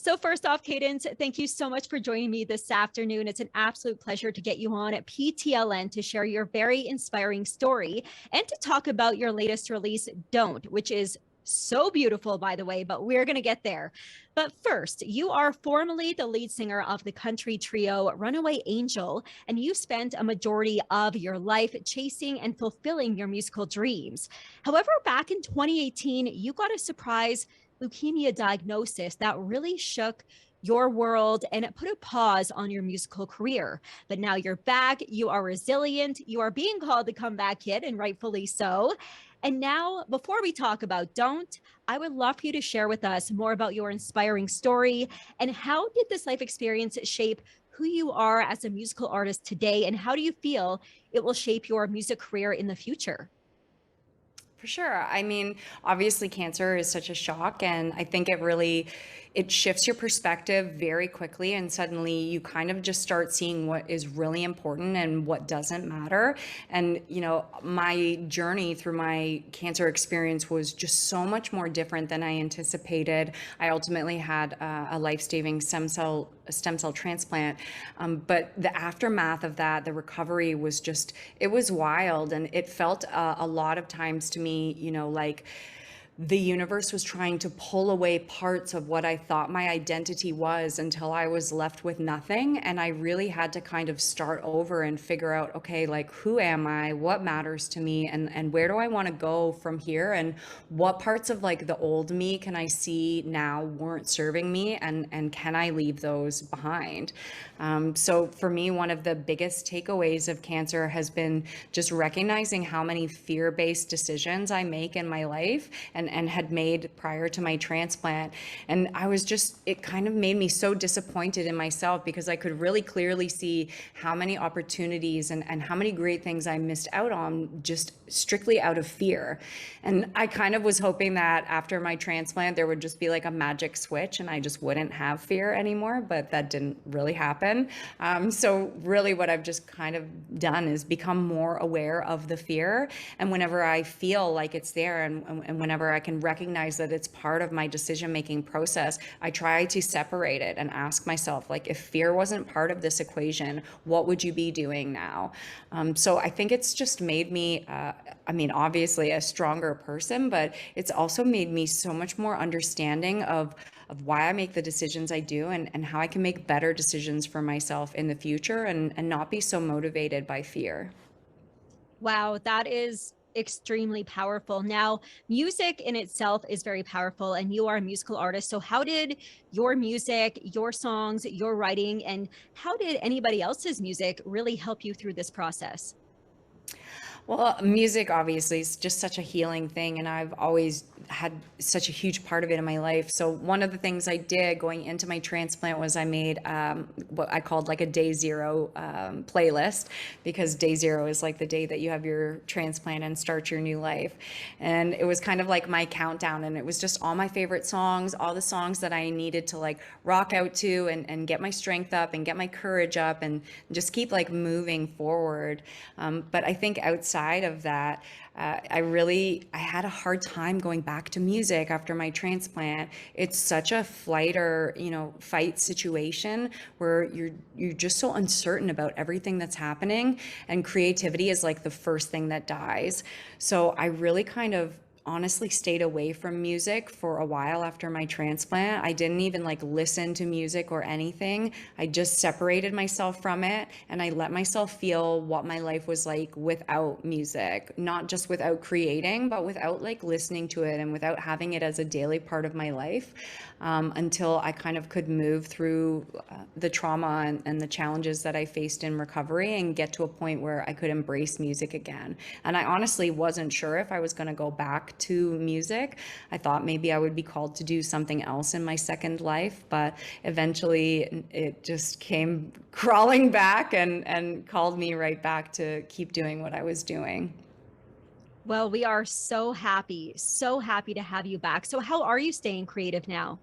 So first off, Cadence, thank you so much for joining me this afternoon. It's an absolute pleasure to get you on at PTLN to share your very inspiring story and to talk about your latest release, Don't, which is so beautiful, by the way, but we're going to get there. But first, you are formerly the lead singer of the country trio Runaway Angel, and you spent a majority of your life chasing and fulfilling your musical dreams. However, back in 2018, you got a surprise leukemia diagnosis that really shook your world and it put a pause on your musical career. But now you're back, you are resilient, you are being called the comeback kid, and rightfully so. And now, before we talk about Don't, I would love for you to share with us more about your inspiring story and how did this life experience shape who you are as a musical artist today, and how do you feel it will shape your music career in the future? For sure. I mean, obviously cancer is such a shock, and I think it shifts your perspective very quickly, and suddenly you kind of just start seeing what is really important and what doesn't matter. And my journey through my cancer experience was just so much more different than I anticipated. I ultimately had a life-saving stem cell transplant, but the aftermath of that, the recovery was just, it was wild, and it felt a lot of times to me, like the universe was trying to pull away parts of what I thought my identity was until I was left with nothing. And I really had to kind of start over and figure out, okay, like, who am I? What matters to me? And where do I want to go from here? And what parts of like the old me can I see now weren't serving me? And can I leave those behind? So for me, one of the biggest takeaways of cancer has been just recognizing how many fear-based decisions I make in my life and had made prior to my transplant. And it kind of made me so disappointed in myself because I could really clearly see how many opportunities and how many great things I missed out on just strictly out of fear. And I kind of was hoping that after my transplant, there would just be like a magic switch and I just wouldn't have fear anymore, but that didn't really happen. So really what I've just kind of done is become more aware of the fear. And whenever I feel like it's there and whenever I can recognize that it's part of my decision-making process, I try to separate it and ask myself, like, if fear wasn't part of this equation, what would you be doing now? So I think it's just made me, obviously a stronger person, but it's also made me so much more understanding of why I make the decisions I do and how I can make better decisions for myself in the future and not be so motivated by fear. Wow, that is extremely powerful. Now, music in itself is very powerful, and you are a musical artist. So, how did your music, your songs, your writing, and how did anybody else's music really help you through this process? Well, music obviously is just such a healing thing, and I've always had such a huge part of it in my life. So one of the things I did going into my transplant was I made what I called like a day zero playlist, because day zero is like the day that you have your transplant and start your new life. And it was kind of like my countdown, and it was just all my favorite songs, all the songs that I needed to like rock out to and get my strength up and get my courage up and just keep like moving forward. But I think outside of that, I had a hard time going back to music after my transplant. It's such a flight or, fight situation where you're just so uncertain about everything that's happening, and creativity is like the first thing that dies. So I really kind of honestly stayed away from music for a while after my transplant. I didn't even like listen to music or anything. I just separated myself from it and I let myself feel what my life was like without music, not just without creating, but without like listening to it and without having it as a daily part of my life, until I kind of could move through the trauma and the challenges that I faced in recovery and get to a point where I could embrace music again. And I honestly wasn't sure if I was going to go back to music. I thought maybe I would be called to do something else in my second life, but eventually it just came crawling back and called me right back to keep doing what I was doing. Well, we are so happy to have you back. So, how are you staying creative now?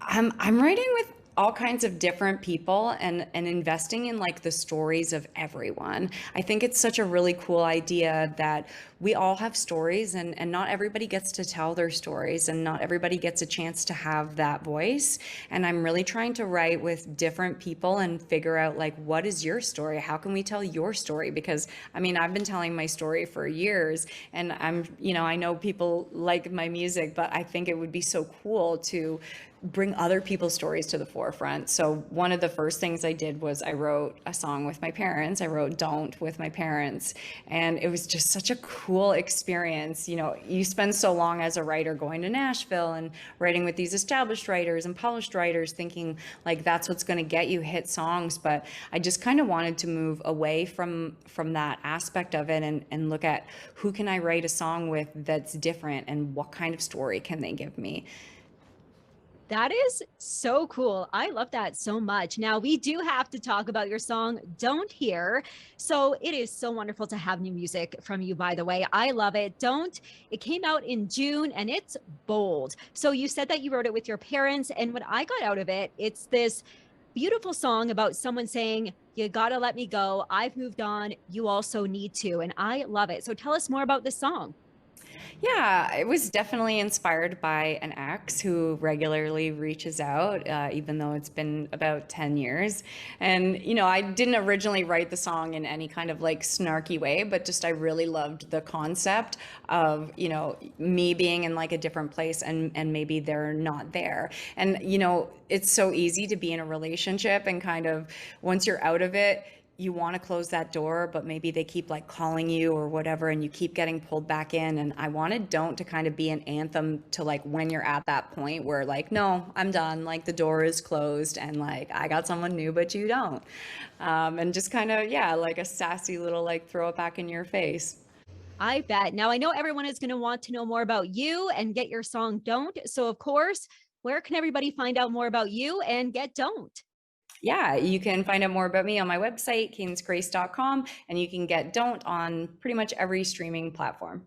I'm writing with all kinds of different people and investing in like the stories of everyone. I think it's such a really cool idea that we all have stories, and not everybody gets to tell their stories, and not everybody gets a chance to have that voice. And I'm really trying to write with different people and figure out like, what is your story? How can we tell your story? Because I mean, I've been telling my story for years, and I know people like my music, but I think it would be so cool to bring other people's stories to the forefront. So one of the first things I did was I wrote a song with my parents. I wrote Don't with my parents. And it was just such a cool experience. You spend so long as a writer going to Nashville and writing with these established writers and published writers, thinking like that's what's going to get you hit songs. But I just kind of wanted to move away from that aspect of it, and look at who can I write a song with that's different, and what kind of story can they give me. That is so cool. I love that so much. Now, we do have to talk about your song, Don't Hear. So it is so wonderful to have new music from you, by the way. I love it. Don't. It came out in June and it's bold. So you said that you wrote it with your parents. And what I got out of it, it's this beautiful song about someone saying, you gotta let me go. I've moved on. You also need to. And I love it. So tell us more about this song. Yeah, it was definitely inspired by an ex who regularly reaches out, even though it's been about 10 years. And, I didn't originally write the song in any kind of like snarky way, but just I really loved the concept of, me being in like a different place, and maybe they're not there. And, it's so easy to be in a relationship, and kind of once you're out of it, you want to close that door, but maybe they keep like calling you or whatever, and you keep getting pulled back in. And I wanted Don't to kind of be an anthem to like when you're at that point where like, no, I'm done. Like the door is closed, and like I got someone new, but you don't. And just kind of, yeah, like a sassy little like throw it back in your face. I bet. Now, I know everyone is going to want to know more about you and get your song Don't. So, of course, where can everybody find out more about you and get Don't? Yeah, you can find out more about me on my website, cadencgrace.com, and you can get Don't on pretty much every streaming platform.